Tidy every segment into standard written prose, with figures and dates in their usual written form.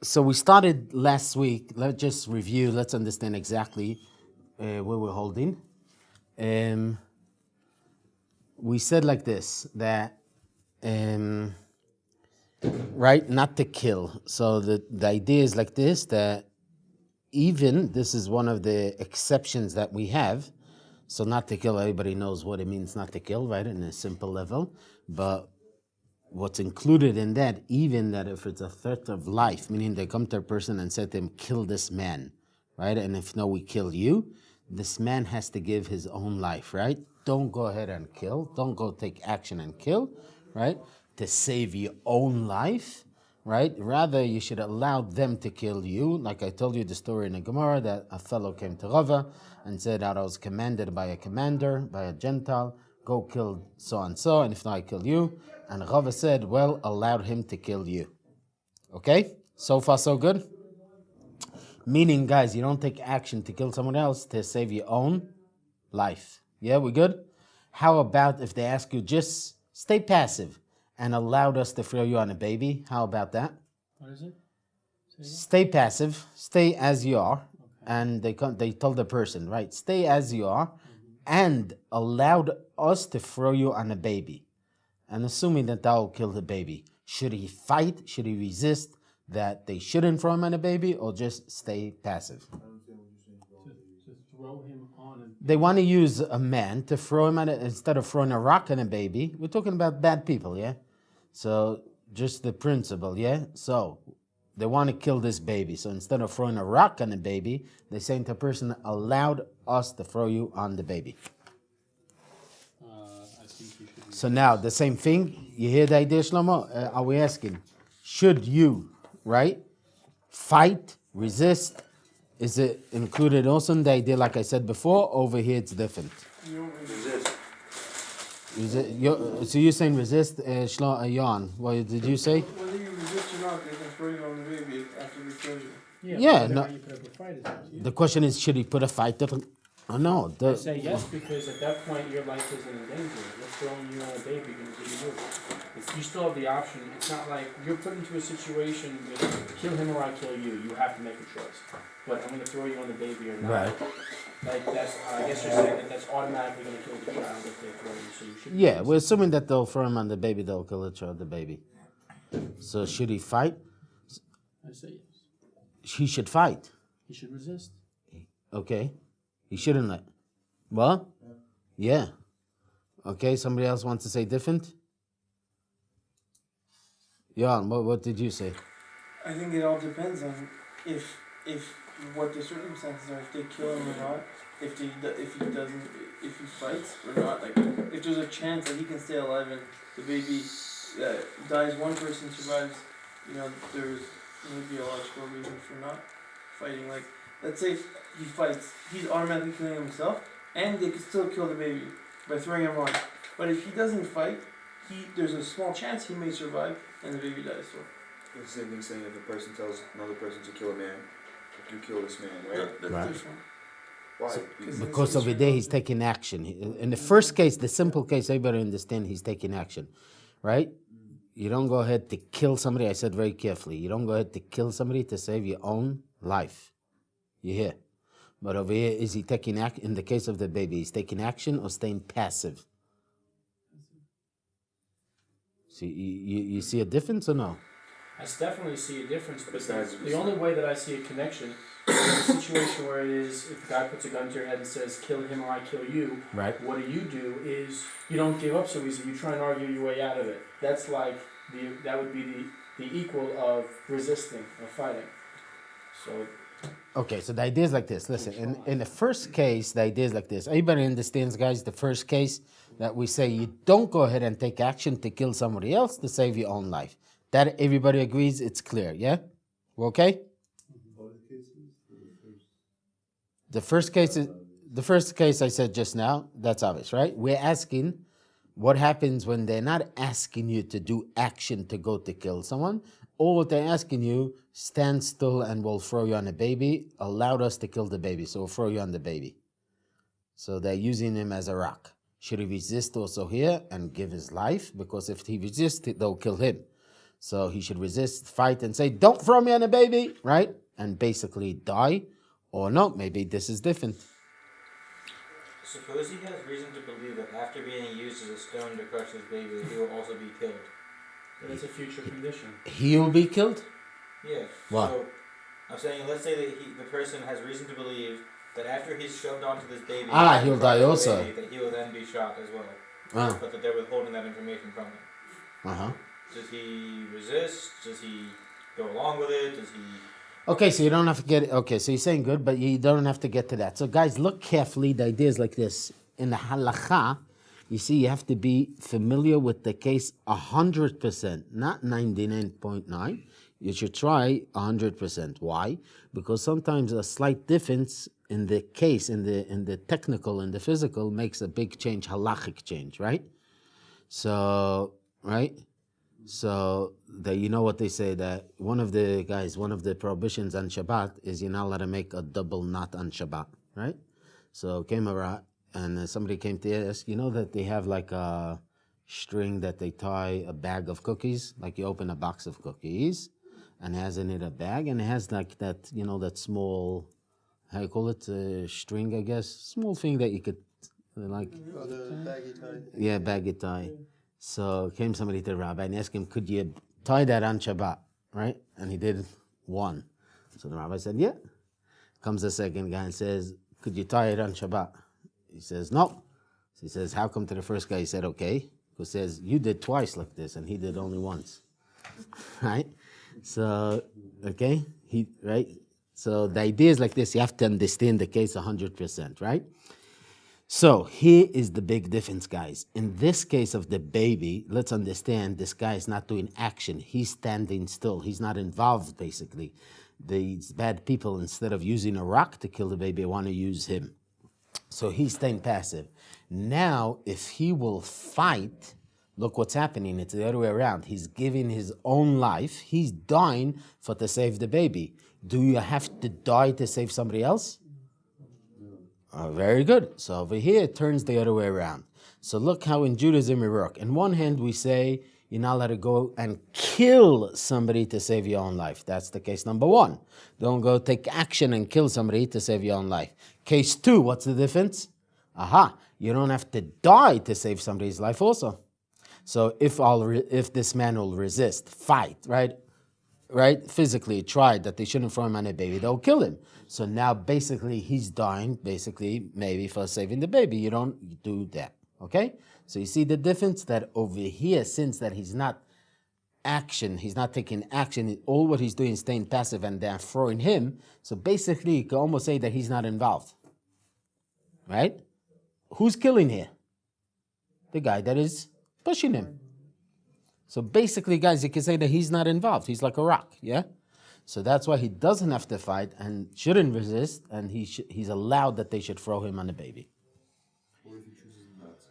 So we started last week. Let's just review. Let's understand exactly where we're holding. We said like this, that, right, not to kill. So the idea is like this, that even, this is one of the exceptions that we have. So not to kill, everybody knows what it means not to kill, right, in a simple level. But what's included in that, even that if it's a threat of life, meaning they come to a person and say to him, kill this man, right? And if no, we kill you, this man has to give his own life, right? Don't go ahead and kill. Don't go take action and kill, right? To save your own life, right? Rather, you should allow them to kill you. Like I told you the story in the Gemara that a fellow came to Rava and said that I was commanded by a commander, by a Gentile, go kill so-and-so, and if not, I kill you. And Rava said, well, allowed him to kill you. Okay? So far, so good? Meaning, guys, you don't take action to kill someone else to save your own life. Yeah, we good? How about if they ask you, just stay passive and allowed us to throw you on a baby? How about that? What is it? Stay passive, stay as you are. Okay. And they told the person, right, stay as you are, and allowed us to throw you on a baby. And assuming that will kill the baby, should he fight? Should he resist that they shouldn't throw him on a baby, or just stay passive? To throw him on a baby. They want to use a man to throw him on instead of throwing a rock on a baby. We're talking about bad people, yeah? So just the principle, yeah? So they want to kill this baby. So instead of throwing a rock on the baby, they're saying to the person, allowed us to throw you on the baby. So now, the same thing, you hear the idea, Shlomo? Are we asking, should you, right, fight, resist? Is it included also in the idea, like I said before? Over here, it's different. So you're saying resist, Jan, what did you say? Whether you resist or not, they can throw you on the baby after they kill you. Yeah, no. you put up a fight, The question is, should he put a fight? Oh, no. I say yes, because at that point your life isn't in danger. What's throwing you on a baby going to do you? You still have the option. It's not like you're put into a situation with kill him or I kill you. You have to make a choice. But I'm going to throw you on the baby or not. Right. Like that's, I guess you're saying that that's automatically going to kill the child if they throw you. So you should. Yeah, we're assuming that they'll throw him on the baby, they'll kill the baby. So should he fight? I say yes. He should fight. He should resist. Okay. He shouldn't let. What? Yeah. Okay, somebody else wants to say different? Jan, what did you say? I think it all depends on if what the circumstances are. If they kill him or not. If he fights or not. Like if there's a chance that he can stay alive and the baby dies, one person survives. There's maybe a logical reason for not fighting. Like let's say he fights, he's automatically killing himself, and they could still kill the baby by throwing him on. But if he doesn't fight, there's a small chance he may survive, and the baby dies. So it's the same thing saying if a person tells another person to kill a man, if you kill this man, right? That's right. different. Why? So, because over there he's taking action. In the first case, the simple case, everybody understand he's taking action, right? You don't go ahead to kill somebody. I said very carefully. You don't go ahead to kill somebody to save your own life. You hear? But over here, is he taking action? In the case of the baby, he's taking action or staying passive? See, you see a difference or no? I definitely see a difference, but the only way that I see a connection is in a situation where it is, if the guy puts a gun to your head and says, kill him or I kill you, right. What do is, you don't give up so easy, you try and argue your way out of it. That's like, that would be the equal of resisting, of fighting. So... Okay, so the idea is like this. Listen, in the first case, the idea is like this. Everybody understands, guys, the first case that we say you don't go ahead and take action to kill somebody else to save your own life. That everybody agrees, it's clear, yeah? We're okay? The first case I said just now, that's obvious, right? We're asking what happens when they're not asking you to do action to go to kill someone, or what they're asking you, stand still and we'll throw you on the baby, allowed us to kill the baby, so we'll throw you on the baby. So they're using him as a rock. Should he resist also here and give his life? Because if he resists, they'll kill him. So he should resist, fight, and say, "Don't throw me on a baby," right? And basically die, or no, maybe this is different. Suppose he has reason to believe that after being used as a stone to crush his baby, he will also be killed. But it's a future condition. He will be killed. Yeah. Why? So I'm saying, let's say that the person has reason to believe that after he's shoved onto this baby, He'll die also. that he will then be shot as well. Ah. But that they're withholding that information from him. Uh-huh. Does he resist? Does he go along with it? Does he? Okay, so you don't have to get. Okay, so you're saying good, but you don't have to get to that. So guys, look carefully. The idea is like this. In the halacha, you see, you have to be familiar with the case 100%, not 99.9. You should try 100%. Why? Because sometimes a slight difference in the case, in the technical and the physical, makes a big change, halachic change, right? So, right? So you know what they say, that one of the prohibitions on Shabbat is you're not allowed to make a double knot on Shabbat, right? So came around and somebody came to ask, you know that they have like a string that they tie a bag of cookies, like you open a box of cookies and it has in it a bag and it has like that, you know, that small, how you call it, string, I guess, small thing that you could like. Oh, the baggy tie. Yeah, baggy tie. So came somebody to the rabbi and asked him, could you tie that on Shabbat, right? And he did one. So the rabbi said, yeah. Comes the second guy and says, could you tie it on Shabbat? He says, no. So he says, how come to the first guy? He said, okay. He says, you did twice like this and he did only once, right? So, okay, right? So the idea is like this. You have to understand the case 100%, right? So here is the big difference, guys. In this case of the baby, let's understand this guy is not doing action. He's standing still. He's not involved, basically. These bad people, instead of using a rock to kill the baby, want to use him. So he's staying passive. Now, if he will fight, look what's happening. It's the other way around. He's giving his own life. He's dying to save the baby. Do you have to die to save somebody else? Oh, very good. So over here, it turns the other way around. So look how in Judaism we work. In one hand, we say you're not allowed to go and kill somebody to save your own life. That's the case number one. Don't go take action and kill somebody to save your own life. Case two, what's the difference? You don't have to die to save somebody's life also. So if this man will resist, fight, right, physically tried that they shouldn't throw him on a baby, they'll kill him. So now basically he's dying, basically maybe for saving the baby. You don't do that, okay? So you see the difference, that over here, since that he's not taking action, all what he's doing is staying passive and they're throwing him. So basically you can almost say that he's not involved, right? Who's killing here? The guy that is pushing him. So basically, guys, you can say that he's not involved. He's like a rock, yeah? So that's why he doesn't have to fight and shouldn't resist, and he's allowed that they should throw him on the baby. Or if he chooses not to.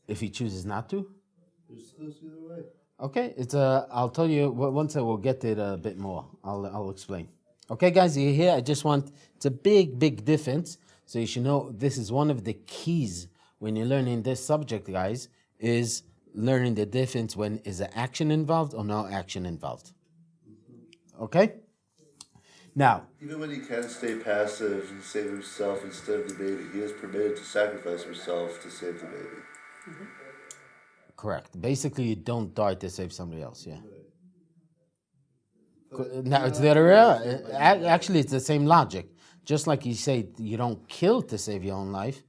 If he chooses not to? There's supposed to be the way. Okay, I'll tell you, once I will get to it a bit more, I'll explain. Okay, guys, you hear? It's a big, big difference. So you should know this is one of the keys when you're learning this subject, guys, is learning the difference when is an action involved or no action involved. Okay? Now, even when he can stay passive and save himself instead of the baby, he is permitted to sacrifice himself to save the baby. Mm-hmm. Correct. Basically, you don't die to save somebody else, yeah. Now, it's the other way. Actually, it's the same logic. Just like you say, you don't kill to save your own life,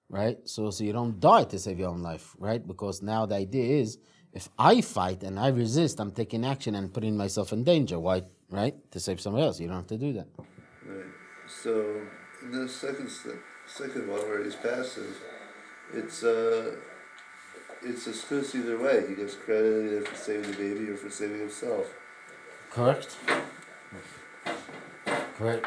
right? So you don't die to save your own life, right? Because now the idea is, if I fight and I resist, I'm taking action and putting myself in danger. Why, right? To save somebody else. You don't have to do that. Right. So in the second one where he's passive, it's excuse either way. He gets credit either for saving the baby or for saving himself. Correct. Correct.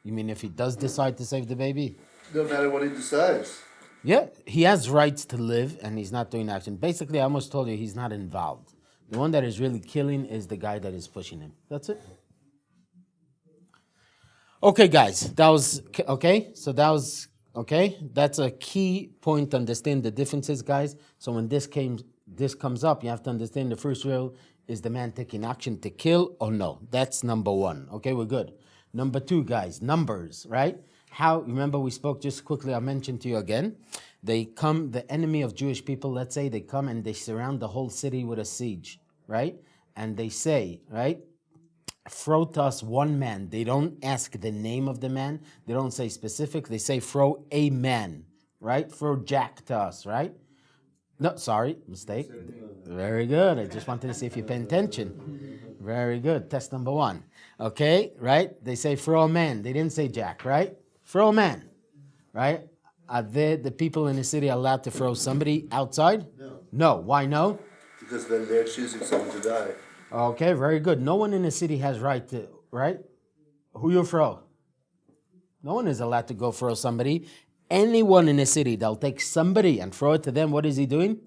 You mean if he does decide to save the baby? No matter what he decides. Yeah, he has rights to live and he's not doing action. Basically, I almost told you he's not involved. The one that is really killing is the guy that is pushing him. That's it. Okay, guys, that was okay. So that was okay. That's a key point to understand the differences, guys. So when this this comes up, you have to understand the first rule is the man taking action to kill or no. That's number one. Okay, we're good. Number two, guys, numbers, right? How, remember we spoke just quickly, I mentioned to you again. They come, the enemy of Jewish people, let's say they come and they surround the whole city with a siege, right? And they say, right? Throw to us one man. They don't ask the name of the man. They don't say specific. They say throw a man, right? Throw Jack to us, right? No, sorry, mistake. Very good. I just wanted to see if you pay attention. Very good. Test number one. Okay, right? They say throw a man. They didn't say Jack, right? Throw a man, right? Are the people in the city allowed to throw somebody outside? No. No. Why no? Because then they're choosing someone to die. Okay, very good. No one in the city has right to, right? Who you throw? No one is allowed to go throw somebody. Anyone in the city, they'll take somebody and throw it to them. What is he doing?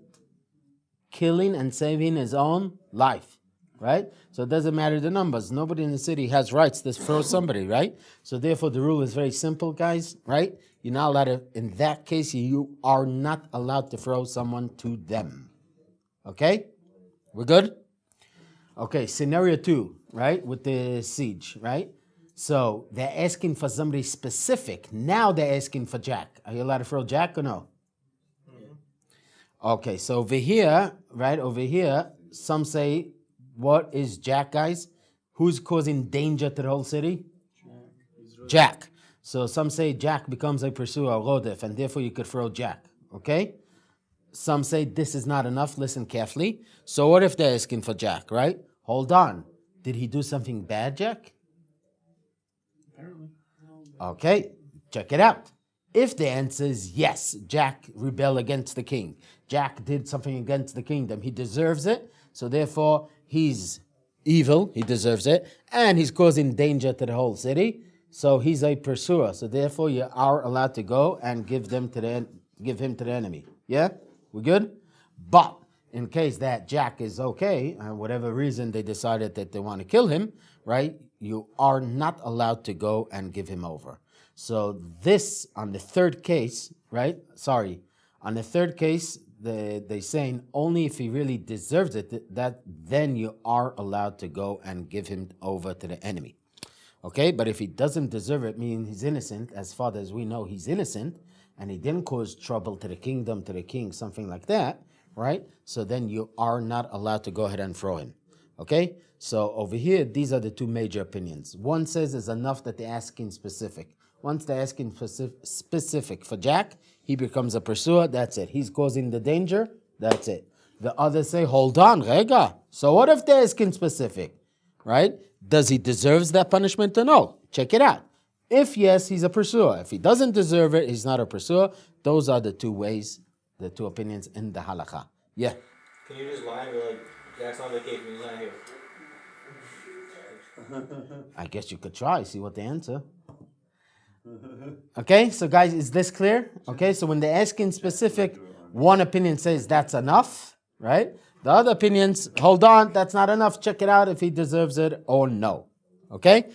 Killing and saving his own life, right? So it doesn't matter the numbers. Nobody in the city has rights to throw somebody, right? So therefore the rule is very simple, guys, right? You're not allowed to, in that case, you are not allowed to throw someone to them. Okay? We're good? Okay, scenario two, right? With the siege, right? So they're asking for somebody specific. Now they're asking for Jack. Are you allowed to throw Jack or no? Okay, so over here, right, over here, some say, what is Jack, guys? Who's causing danger to the whole city? Jack. So some say Jack becomes a pursuer, Rodef, and therefore you could throw Jack, okay? Some say this is not enough. Listen carefully. So what if they're asking for Jack, right? Hold on. Did he do something bad, Jack? Apparently. Okay, check it out. If the answer is yes, Jack rebelled against the king. Jack did something against the kingdom. He deserves it. So therefore, he's evil. He deserves it. And he's causing danger to the whole city. So he's a pursuer. So therefore, you are allowed to go and give him to the enemy. Yeah? We good? But in case that Jack is okay, whatever reason they decided that they want to kill him, right? You are not allowed to go and give him over. So this, on the third case, right? Sorry. On the third case, they're saying only if he really deserves it, that then you are allowed to go and give him over to the enemy. Okay? But if he doesn't deserve it, meaning he's innocent, as far as we know he's innocent, and he didn't cause trouble to the kingdom, to the king, something like that, right? So then you are not allowed to go ahead and throw him. Okay? So over here, these are the two major opinions. One says it's enough that they're asking specific. Once they're asking specific for Jack, he becomes a pursuer, that's it. He's causing the danger, that's it. The others say, hold on, Rega. So what if they're asking specific, right? Does he deserve that punishment or no? Check it out. If yes, he's a pursuer. If he doesn't deserve it, he's not a pursuer. Those are the two ways, the two opinions in the halakha. Yeah. Can you just lie and be like, Jack's on vacation, he's not here? I guess you could try, see what they answer. Okay, so guys, is this clear? Okay, so when they're asking specific, one opinion says that's enough, right? The other opinions, hold on, that's not enough. Check it out if he deserves it or no. Okay?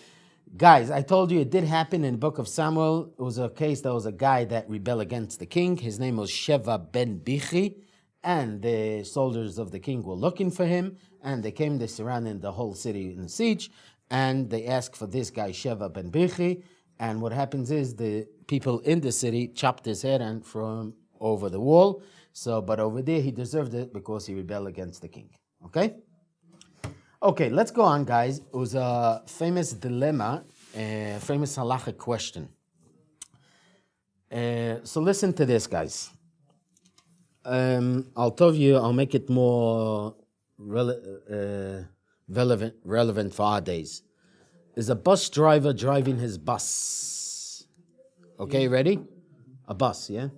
Guys, I told you it did happen in the book of Samuel. It was a case, there was a guy that rebelled against the king. His name was Sheva ben Bichi. And the soldiers of the king were looking for him. And they came, they surrounded the whole city in a siege. And they asked for this guy, Sheva ben Bichi. And what happens is the people in the city chopped his head and threw him over the wall. So, but over there he deserved it because he rebelled against the king. Okay? Okay, let's go on, guys. It was a famous dilemma, a famous halachic question. So listen to this, guys. I'll tell you, I'll make it more relevant for our days. Is a bus driver driving his bus. Okay, ready? A bus, yeah?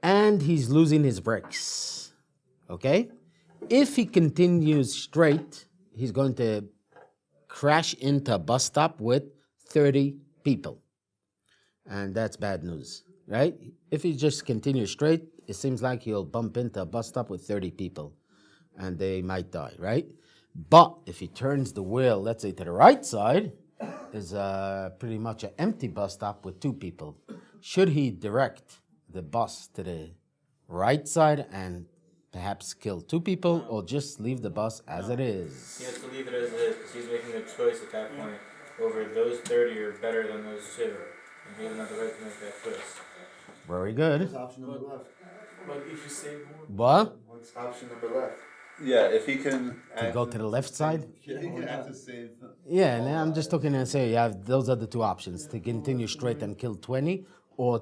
And he's losing his brakes. Okay? If he continues straight, he's going to crash into a bus stop with 30 people. And that's bad news, right? If he just continues straight, it seems like he'll bump into a bus stop with 30 people. And they might die, right? But if he turns the wheel, let's say to the right side, is pretty much an empty bus stop with 2 people. Should he direct the bus to the right side and perhaps kill 2 people, or just leave the bus as it He is. has to leave it as it is because he's making a choice at that point over those 30 are better than those 2. And he doesn't have the right to make that choice. Very good. What's option number left? But if you save more, What? What's option number left? Yeah, if he can. To go to the left side? If he can act to save. Yeah, and I'm just talking and say you have those are the 2 options: to continue straight and kill 20, or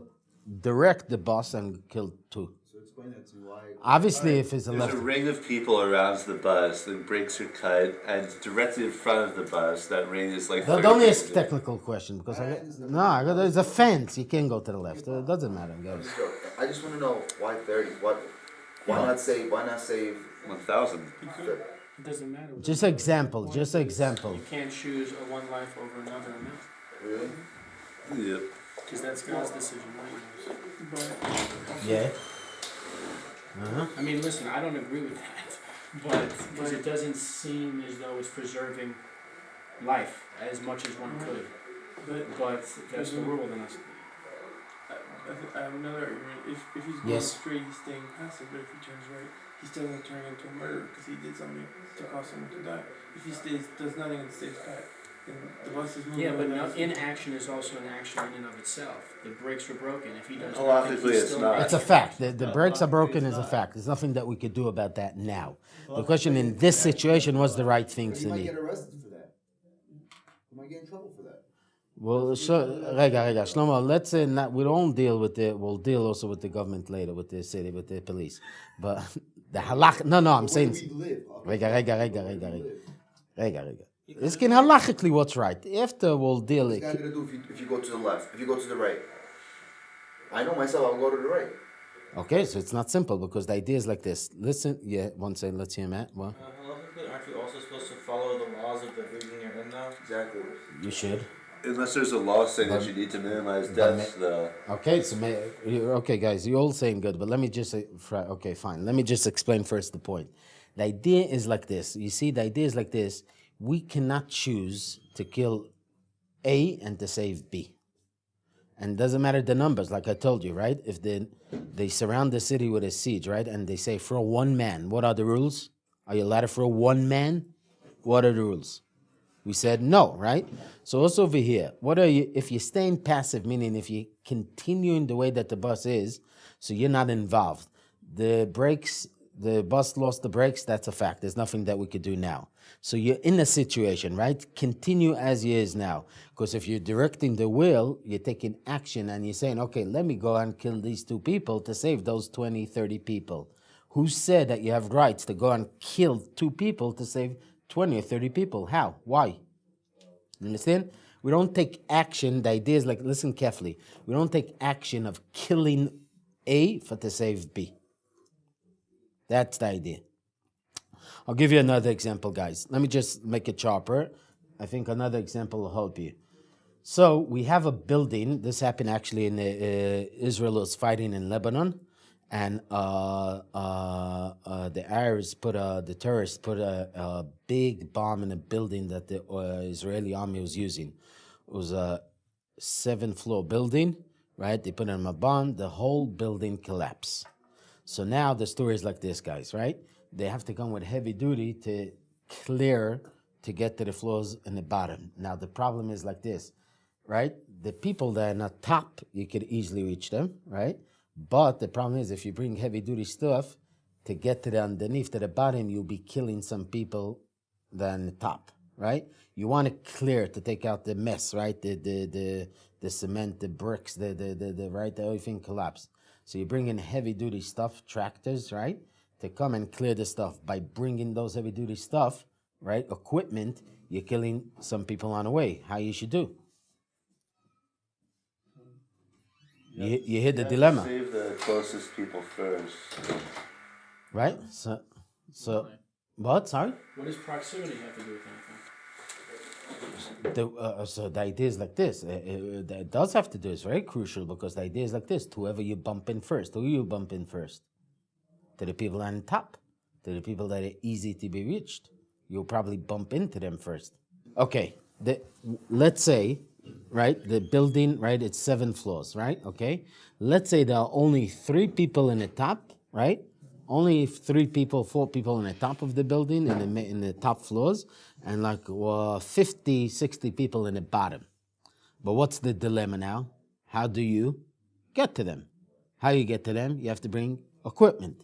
direct the bus and kill 2. So explain that to me why. Obviously, if it's a There's left, a ring of people around the bus, the brakes are cut, and directly in front of the bus, that ring is like. don't ask technical question because there's a fence. You can't go to the left. It doesn't matter, guys. I just want to know why 30. Why not save? Why not save 1,000. It doesn't matter. Just example. Just example. You can't choose a one life over another amount. Really? Yeah. Because that's God's decision, not yours. But, Yeah. Uh-huh. I mean, listen, I don't agree with that. But because it doesn't seem as though it's preserving life as much as one could. But if that's the rule, then that's... I have another argument. If he's going Yes. straight, he's staying passive. But if he turns right, he's still going to turn into a murderer because he did something to cause someone to die. If he does nothing and stays back, then the bus is moving. Yeah, but on no, the inaction is also an action in and of itself. The brakes were broken. If he does Halachically, nothing, he's it's still not. It's a fact. The brakes are broken is a fact. There's nothing that we could do about that now. The question in this situation was the right thing He to might me. get arrested for that. He might get in trouble for that. Well, Rega, Shlomo, let's say we don't deal with we'll deal also with the government later, with the city, with the police. But the halach, no, I'm saying, We live. Rega. It's can halachically what's right. After we'll deal What's it. that gonna do if you go to the left? If you go to the right? I know myself. I'll go to the right. Okay, so it's not simple because the idea is like this. Listen, one second, let's hear Matt. What? Halachically, aren't you also supposed to follow the laws of the region you're in, though? Exactly. You should. Unless there's a law saying that you need to minimize deaths, though. Okay, so okay, guys, you're all saying good, but let me just say, okay, fine. Let me just explain first the point. The idea is like this. You see, the idea is like this. We cannot choose to kill A and to save B. And doesn't matter the numbers, like I told you, right? If they surround the city with a siege, right, and they say throw 1 man, what are the rules? Are you allowed to throw 1 man? What are the rules? We said no, right? So also over here, what are you, if you're staying passive, meaning if you continue in the way that the bus is, so you're not involved. The bus lost the brakes, that's a fact. There's nothing that we could do now. So you're in a situation, right? Continue as you is now. Because if you're directing the wheel, you're taking action and you're saying, okay, let me go and kill these 2 people to save those 20, 30 people. Who said that you have rights to go and kill 2 people to save 20 or 30 people? How? Why? You understand? We don't take action. The idea is like, listen carefully. We don't take action of killing A to save B. That's the idea. I'll give you another example, guys. Let me just make it sharper. I think another example will help you. So we have a building. This happened actually in Israel was fighting in Lebanon. And the Arabs the terrorists put a big bomb in a building that the Israeli army was using. It was a 7-floor building, right? They put in a bomb, the whole building collapsed. So now the story is like this, guys, right? They have to come with heavy duty to clear to get to the floors in the bottom. Now the problem is like this, right? The people that are on the top, you could easily reach them, right? But the problem is if you bring heavy duty stuff to get to the underneath, to the bottom, you'll be killing some people than the top, right? You want to clear to take out the mess, right? The cement, the bricks, right, everything collapsed. So you bring in heavy duty stuff, tractors, right? To come and clear the stuff. By bringing those heavy duty stuff, right, equipment, you're killing some people on the way. How you should do? You hit the dilemma. Save the closest people first. Right? So, what? Sorry? What does proximity have to do with anything? So the idea is like this. It does have to do. It's very crucial because the idea is like this. Whoever you bump in first. Who you bump in first? To the people on top. To the people that are easy to be reached. You'll probably bump into them first. Okay. Let's say, right, the building, right, it's 7 floors, right? Okay. Let's say there are only 3 people in the top, right? only 3 people, 4 people in the top of the building, in the top floors, and like 50, 60 people in the bottom. But what's the dilemma now? How do you get to them? How you get to them? You have to bring equipment.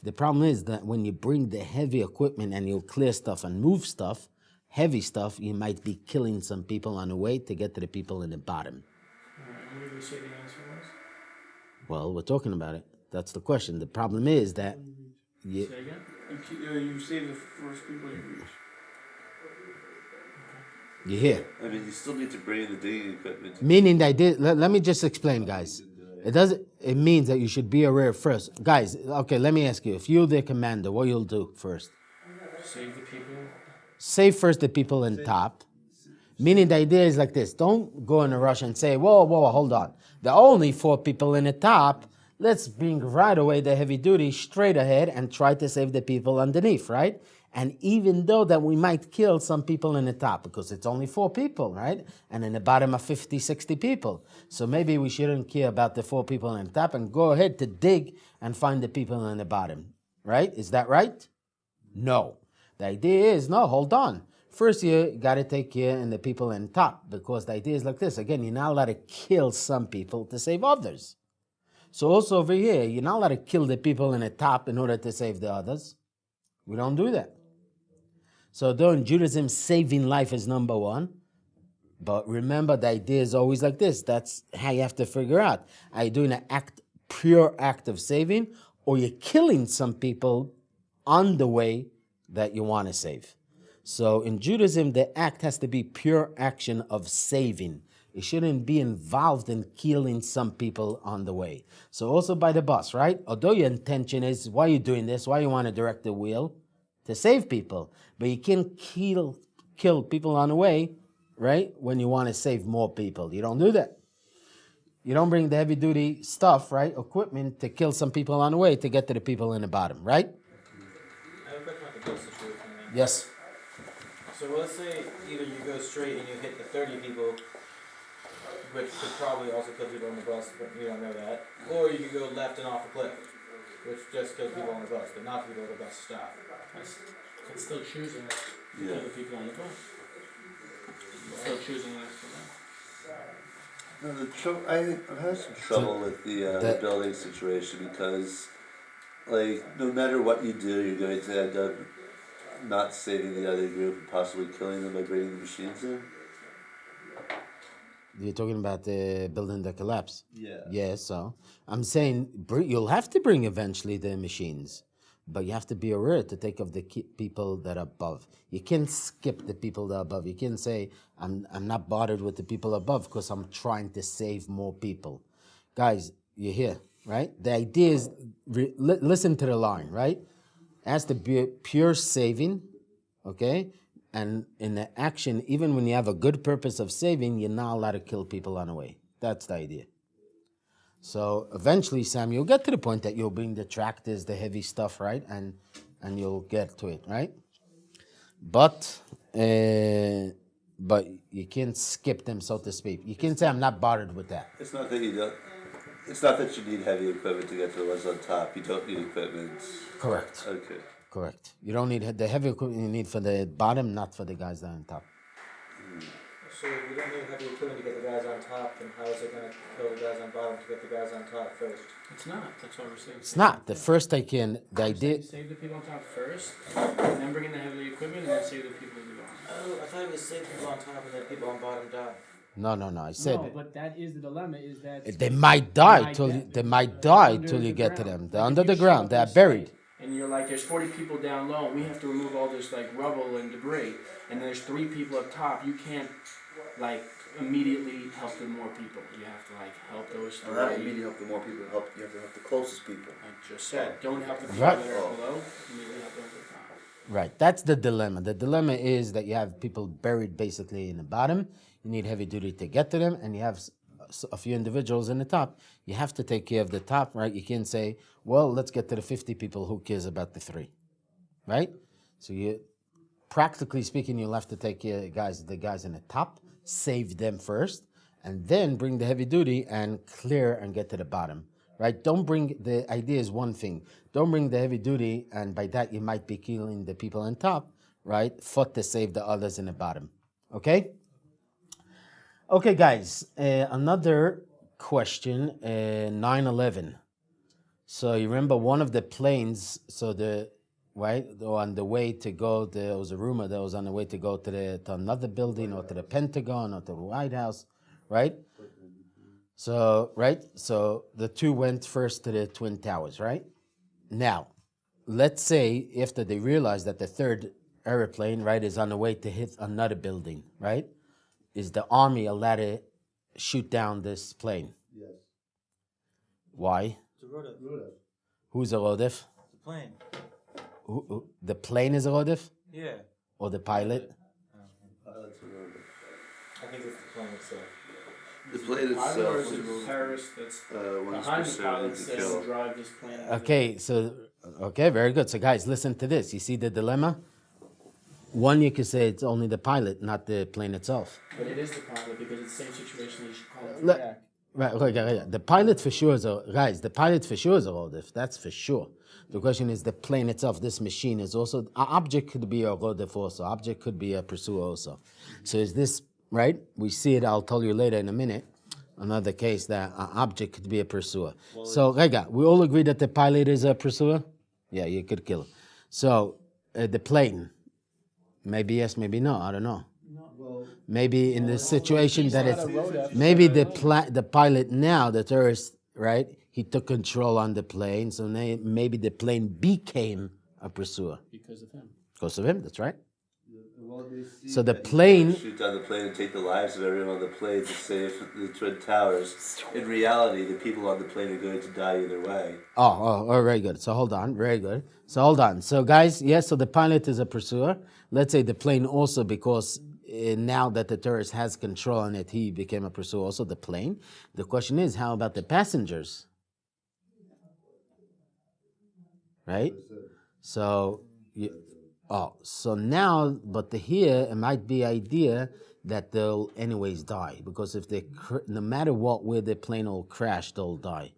The problem is that when you bring the heavy equipment and you'll clear stuff and move stuff, heavy stuff, you might be killing some people on the way to get to the people in the bottom. What did you say the answer was? Well, we're talking about it. That's the question. The problem is that Say again? You save the first people you reach. you hear. I mean, you still need to bring in the digging equipment. Meaning that let me just explain, guys. It means that you should be aware first. Guys, okay, let me ask you. If you're the commander, what you'll do first? Save the people. Save first the people in top. Meaning the idea is like this. Don't go in a rush and say, whoa, hold on. There are only 4 people in the top. Let's bring right away the heavy duty straight ahead and try to save the people underneath, right? And even though that we might kill some people in the top because it's only 4 people, right? And in the bottom are 50, 60 people. So maybe we shouldn't care about the 4 people in the top and go ahead to dig and find the people in the bottom, right? Is that right? No. The idea is, no, hold on. First, you got to take care of the people in top because the idea is like this. Again, you're not allowed to kill some people to save others. So also over here, you're not allowed to kill the people in the top in order to save the others. We don't do that. So though in Judaism, saving life is number 1. But remember, the idea is always like this. That's how you have to figure out. Are you doing an pure act of saving, or you're killing some people on the way that you want to save? So in Judaism, the act has to be pure action of saving. It shouldn't be involved in killing some people on the way. So also by the bus, right? Although your intention is, why are you doing this? Why you want to direct the wheel? To save people. But you can't kill people on the way, right? When you want to save more people. You don't do that. You don't bring the heavy duty stuff, right? Equipment to kill some people on the way to get to the people in the bottom, right? I have a question about the bus situation. Yes. So let's say either you go straight and you hit the 30 people, which could probably also kill people on the bus, but we don't know that. Or you could go left and off a cliff, which just kills people on the bus, but not people on the bus stop. It's still choosing to kill the people on the bus. It's still choosing life for them. No, I've had some trouble with the building situation because, like, no matter what you do, you're going to end up not saving the other group and possibly killing them by bringing the machines in. You're talking about the building that collapsed? Yeah. Yeah, so I'm saying you'll have to bring eventually the machines, but you have to be aware to take of the people that are above. You can't skip the people that are above. You can't say, I'm not bothered with the people above because I'm trying to save more people. Guys, you're here, right? The idea is, listen to the line, right? It has to be pure saving, okay? And in the action, even when you have a good purpose of saving, you're not allowed to kill people on the way. That's the idea. So eventually, Sam, you'll get to the point that you'll bring the tractors, the heavy stuff, right? And you'll get to it, right? But you can't skip them, so to speak. You can't say, I'm not bothered with that. It's not that you don't. It's not that you need heavy equipment to get to the ones on top. You don't need equipment. Correct. Okay. Correct. You don't need the heavy equipment you need for the bottom, not for the guys that are on top. So if you don't need heavy equipment to get the guys on top, then how is it going to kill the guys on bottom to get the guys on top first? It's not. That's what we're saying. It's not. The first the idea... Save the people on top first, and then bring in the heavy equipment, and then save the people in the bottom. Oh, I thought it was save people on top and then people on bottom die. No. I said No, but that is the dilemma. Is that they might die till you get to them. They're under the ground. They're buried. And you're like, there's 40 people down low, and we have to remove all this like rubble and debris. And there's 3 people up top. You can't like immediately help the more people. You have to like help those 3. Not immediately help the more people. You have to help the closest people. I just said, don't help the people Right. that are below. Immediately help those at the top. Right. That's the dilemma. The dilemma is that you have people buried basically in the bottom. You need heavy duty to get to them, and you have a few individuals in the top. You have to take care of the top, right? You can't say, well, let's get to the 50 people. Who cares about the 3, right? So you, practically speaking, you'll have to take care of the guys in the top, save them first, and then bring the heavy duty and clear and get to the bottom, right? Don't bring, the idea is one thing. Don't bring the heavy duty, and by that you might be killing the people on top, right? Foot to save the others in the bottom, okay? Okay, guys, another question, 9/11. So you remember one of the planes, so on the way to go, there was a rumor that was on the way to go to another building or to the Pentagon or to the White House, right? So the two went first to the Twin Towers, right? Now, let's say after they realized that the third airplane, right, is on the way to hit another building, right? Is the army allowed to shoot down this plane? Yes. Why? It's a rodef. Who's a rodef? It's a plane. The plane is a rodef? Yeah. Or the pilot? Pilot's a rodent. I think it's the plane itself. The plane Pilot itself or is it Paris that's one is behind the pursuing pilot to says kill. drive this plane? Okay, very good. So guys, listen to this. You see the dilemma? One, you could say it's only the pilot, not the plane itself. But it is the pilot because it's the same situation. You should call it Look, back. Right. The pilot for sure is the pilot for sure is a rodef. That's for sure. The question is the plane itself. This machine is also an object could be a rodef also. Object could be a pursuer also. So is this right? We see it. I'll tell you later in a minute. Another case that an object could be a pursuer. So we all agree that the pilot is a pursuer. Yeah, you could kill him. So the plane, maybe yes, maybe no. I don't know. Maybe in the situation that it's maybe the pilot now, the terrorist, right? He took control on the plane, so maybe the plane became a pursuer Because of him. because of him. That's right. Well, they see So the that plane- you shoot down the plane and take the lives of everyone on the plane to save the Twin Towers. In reality, the people on the plane are going to die either way. Oh, very good. So hold on, very good. So hold on. So guys, yes. So the pilot is a pursuer. Let's say the plane also because. Now that the terrorist has control on it, he became a pursuer. Also, the plane. The question is, how about the passengers? Right. So, so now, but here it might be idea that they'll anyways die because if they, no matter what, where the plane will crash, they'll die.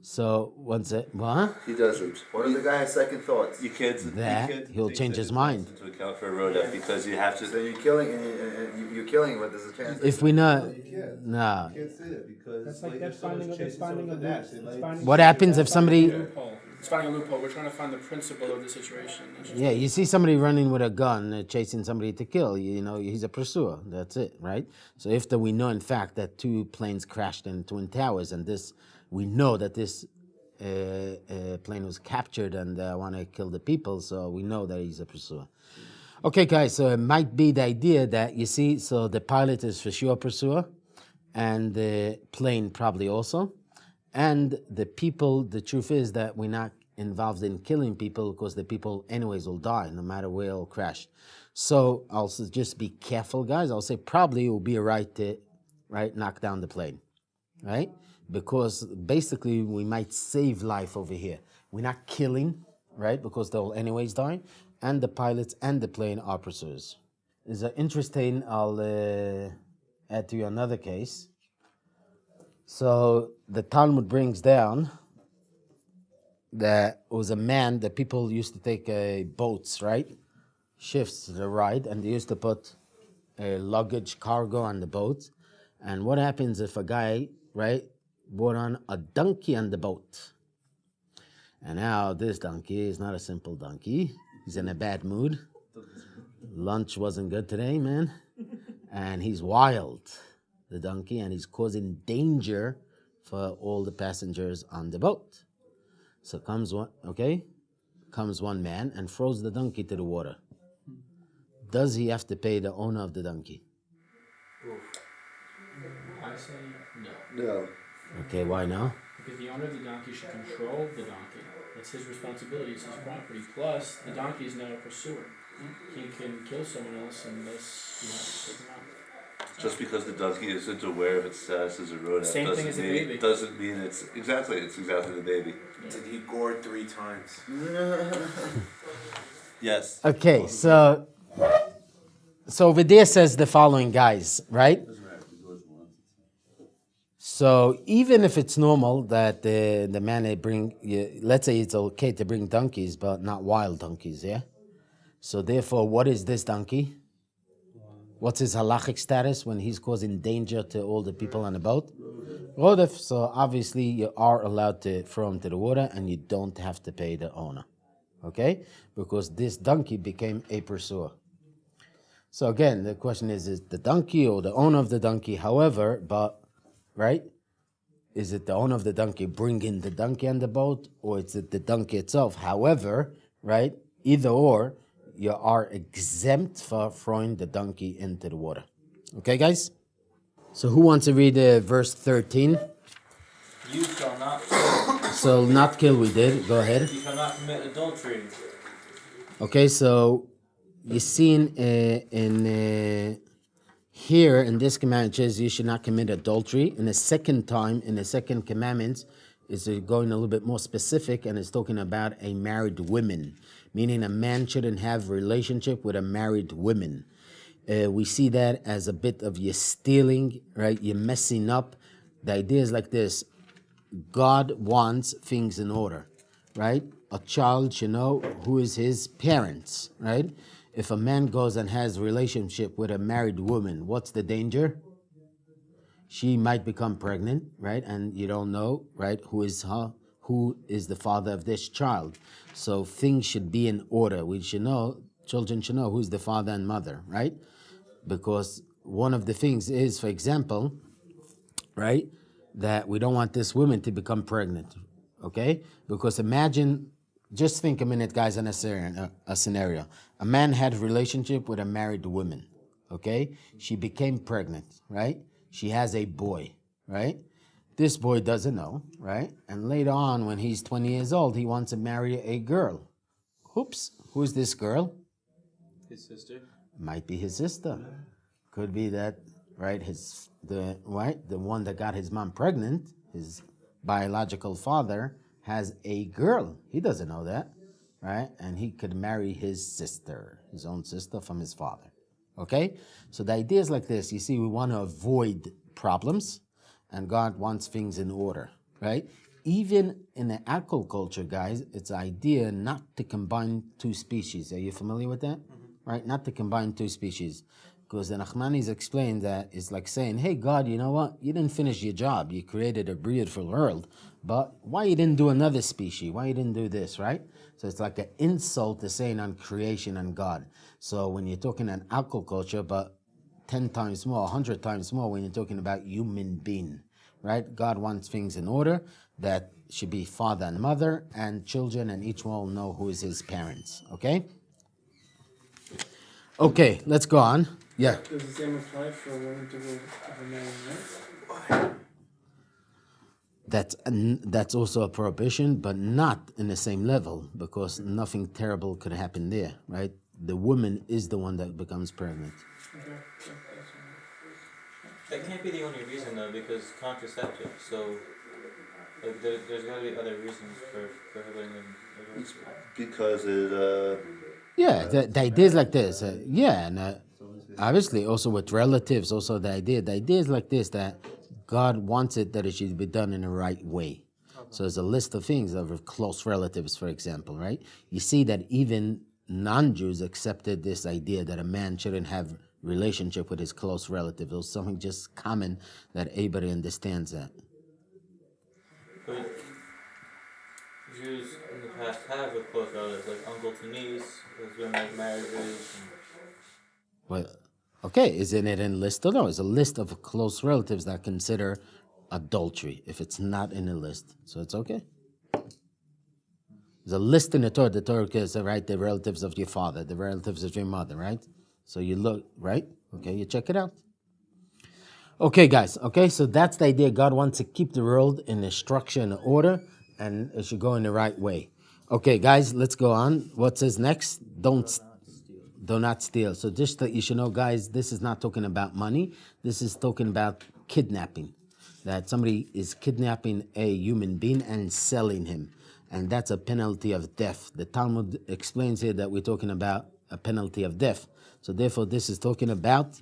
So once it, what? He doesn't. What if the guy has second thoughts? You can't. He'll change his mind. To account for a rodef because you have So to. you're killing, and you're killing, but there's a chance. If we know, No. You can't say that because That's like that's finding a what happens if somebody? loophole. It's finding a loophole. We're trying to find the principle of the situation. It's just- Yeah, you see somebody running with a gun, chasing somebody to kill. You know, he's a pursuer. That's it, right? So after we know, in fact, that two planes crashed in Twin Towers, and we know that this plane was captured and want to kill the people, so we know that he's a pursuer. Okay, guys. So it might be the idea that you see. So the pilot is for sure a pursuer, and the plane probably also. And the people, the truth is that we're not involved in killing people because the people anyways will die no matter where it'll crash. So I'll just be careful, guys. I'll say probably it will be a right to knock down the plane, right? Because basically we might save life over here. We're not killing, right? Because they'll anyways die. And the pilots and the plane are pursuers. It's interesting. I'll add to you another case. So the Talmud brings down that was a man that people used to take boats, right? Shifts to the ride, and they used to put luggage, cargo on the boat. And what happens if a guy, right, brought on a donkey on the boat? And now this donkey is not a simple donkey. He's in a bad mood. Lunch wasn't good today, man. And he's wild, the donkey, and he's causing danger for all the passengers on the boat. So comes one man and throws the donkey to the water. Does he have to pay the owner of the donkey? I say no. No. Okay, why no? Because the owner of the donkey should control the donkey. It's his responsibility, it's his property. Plus, the donkey is now a pursuer. He can kill someone else unless you have to take him out. Just because the donkey isn't aware of its status as a rodent Same thing as a baby. doesn't mean it's exactly the baby. Did he gore 3 times? Yes. Okay, so over there says the following, guys, right? So even if it's normal that the man they bring, let's say it's okay to bring donkeys, but not wild donkeys, yeah? So therefore, what is this donkey? What's his halachic status when he's causing danger to all the people on the boat? Rodef. So obviously you are allowed to throw him to the water and you don't have to pay the owner. Okay? Because this donkey became a pursuer. So again, the question is the donkey or the owner of the donkey? However, but, right? Is it the owner of the donkey bringing the donkey on the boat, or is it the donkey itself? However, right? Either or, you are exempt for throwing the donkey into the water. Okay, guys? So who wants to read verse 13? You shall not kill. So not kill we did. Go ahead. You shall not commit adultery. Okay, so you seen here in this commandment, it says you should not commit adultery. In the second time, in the second commandment, is going a little bit more specific, and it's talking about a married woman, meaning a man shouldn't have relationship with a married woman. We see that as a bit of you stealing, right? You're messing up. The idea is like this. God wants things in order, right? A child should know who is his parents, right? If a man goes and has a relationship with a married woman, what's the danger? She might become pregnant, right? And you don't know, right, who is the father of this child. So things should be in order. We should know, children should know who's the father and mother, right? Because one of the things is, for example, right, that we don't want this woman to become pregnant, okay? Because imagine, just think a minute, guys, on a scenario. A man had a relationship with a married woman, okay? She became pregnant, right? She has a boy, right? This boy doesn't know, right? And later on, when he's 20 years old, he wants to marry a girl. Oops, who's this girl? His sister. Might be his sister. Could be that, right? The one that got his mom pregnant, his biological father, has a girl. He doesn't know that, right? And he could marry his sister, his own sister from his father. Okay? So the idea is like this. You see, we want to avoid problems, and God wants things in order, right? Even in the aquaculture, guys, it's an idea not to combine two species. Are you familiar with that? Mm-hmm. Right? Not to combine two species. Because the Nachmanis explained that it's like saying, hey, God, you know what? You didn't finish your job. You created a beautiful world. But why you didn't do another species? Why you didn't do this, right? So it's like an insult to saying on creation and God. So when you're talking on aquaculture, but 10 times more, 100 times more when you're talking about human being, right? God wants things in order that should be father and mother and children, and each one will know who is his parents, okay? Okay, let's go on. Yeah. Does the same apply for women to go with a man, right? That's also a prohibition, but not in the same level, because nothing terrible could happen there, right? The woman is the one that becomes pregnant. Okay. That can't be the only reason though, because contraceptive. So, like, there's got to be other reasons for prohibiting them. It's because it. Yeah, the idea is like this. And obviously also with relatives, also the idea is like this, that God wants it that it should be done in the right way. So there's a list of things of close relatives, for example, right? You see that even non-Jews accepted this idea that a man shouldn't have relationship with his close relative. It was something just common that everybody understands that. But Jews in the past have with close relatives, like uncle to niece, there's been like marriages. Well, okay, isn't it in a list? No, it's a list of close relatives that consider adultery if it's not in a list. So it's okay. There's a list in the Torah. The Torah says, right, the relatives of your father, the relatives of your mother, right? So you look, right? Okay, you check it out. Okay, guys, okay, so that's the idea. God wants to keep the world in a structure and order, and it should go in the right way. Okay, guys, let's go on. What says next? Do not steal. So just that you should know, guys, this is not talking about money. This is talking about kidnapping. That somebody is kidnapping a human being and selling him. And that's a penalty of death. The Talmud explains here that we're talking about a penalty of death. So therefore, this is talking about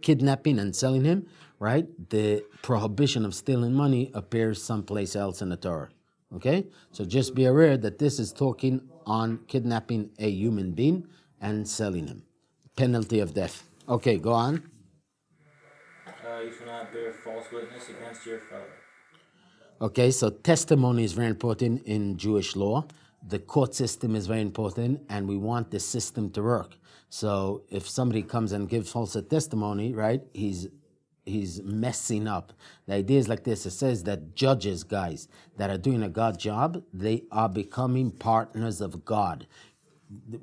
kidnapping and selling him. right, the prohibition of stealing money appears someplace else in the Torah. Okay? So just be aware that this is talking on kidnapping a human being and selling him. Penalty of death. Okay, go on. You shall not bear false witness against your fellow. Okay, so testimony is very important in Jewish law. The court system is very important, and we want the system to work. So if somebody comes and gives false testimony, right, he's messing up. The idea is like this. It says that judges, guys, that are doing a God job, they are becoming partners of God.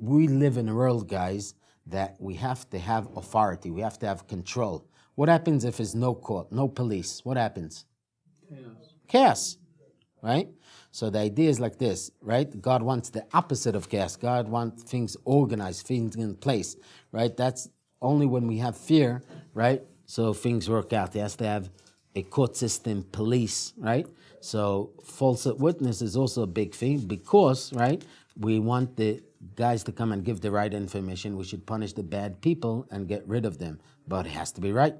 We live in a world, guys, that we have to have authority. We have to have control. What happens if there's no court, no police? What happens? Chaos, right? So the idea is like this, right? God wants the opposite of chaos. God wants things organized, things in place, right? That's only when we have fear, right? So things work out. He has to have a court system, police, right? So false witness is also a big thing because, right, we want the guys to come and give the right information. We should punish the bad people and get rid of them. But it has to be right.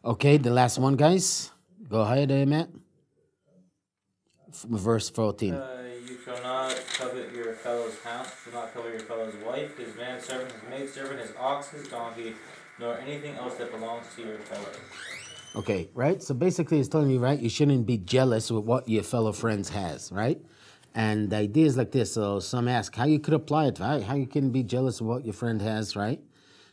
Okay, the last one, guys. Go ahead, Matt. Verse 14. You shall not covet your fellow's house, shall not covet your fellow's wife, his manservant, his maidservant, his ox, his donkey, nor anything else that belongs to your fellow. Okay, right? So basically it's telling you, right, you shouldn't be jealous with what your fellow friends has, right? And the idea is like this. So some ask how you could apply it, right? How you can be jealous of what your friend has, right?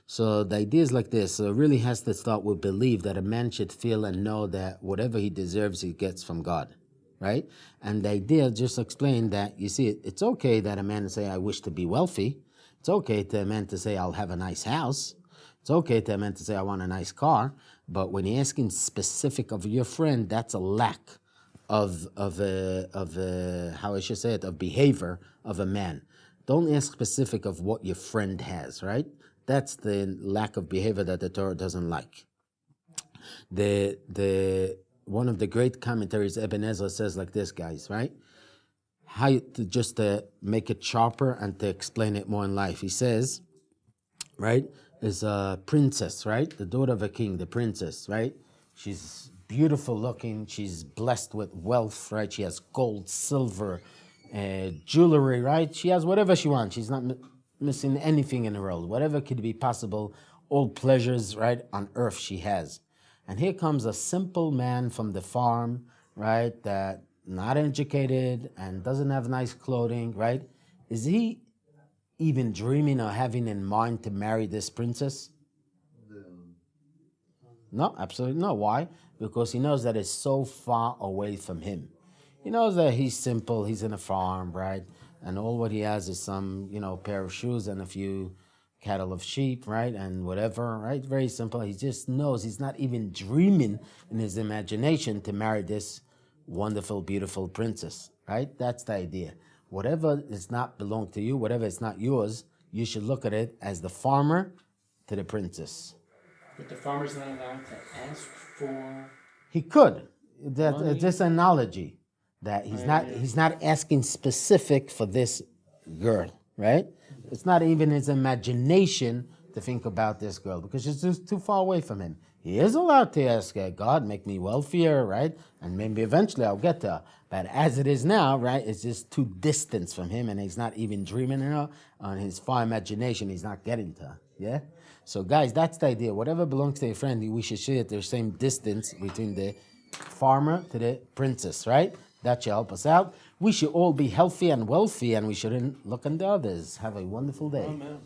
So the idea is like this. So it really has to start with belief that a man should feel and know that whatever he deserves, he gets from God, right? And the idea just explained that, you see, it's okay that a man say, I wish to be wealthy. It's okay to a man to say, I'll have a nice house. It's okay to a man to say, I want a nice car. But when you're asking specific of your friend, that's a lack of how I should say it, of behavior of a man. Don't ask specific of what your friend has, right? That's the lack of behavior that the Torah doesn't like. One of the great commentaries, Ibn Ezra, says like this, guys, right? How to make it sharper and to explain it more in life. He says, right, is a princess, right? The daughter of a king, the princess, right? She's beautiful looking. She's blessed with wealth, right? She has gold, silver, jewelry, right? She has whatever she wants. She's not missing anything in the world. Whatever could be possible, all pleasures, right, on earth she has. And here comes a simple man from the farm, right, that not educated and doesn't have nice clothing, right? Is he even dreaming or having in mind to marry this princess? No, absolutely no. Why? Because he knows that it's so far away from him. He knows that he's simple, he's in a farm, right? And all what he has is some, pair of shoes and a few cattle of sheep, right? And whatever, right? Very simple. He just knows he's not even dreaming in his imagination to marry this wonderful, beautiful princess, right? That's the idea. Whatever does not belong to you, whatever is not yours, you should look at it as the farmer to the princess. But the farmer's not allowed to ask for. He could. That's just an analogy that he's not asking specific for this girl, right? It's not even his imagination to think about this girl because it's just too far away from him. He is allowed to ask God, make me wealthier, right? And maybe eventually I'll get there. But as it is now, right, it's just too distant from him and he's not even dreaming on his far imagination. He's not getting to her, yeah? So guys, that's the idea. Whatever belongs to a friend, we should share the same distance between the farmer to the princess, right? That should help us out. We should all be healthy and wealthy and we shouldn't look on the others. Have a wonderful day. Amen.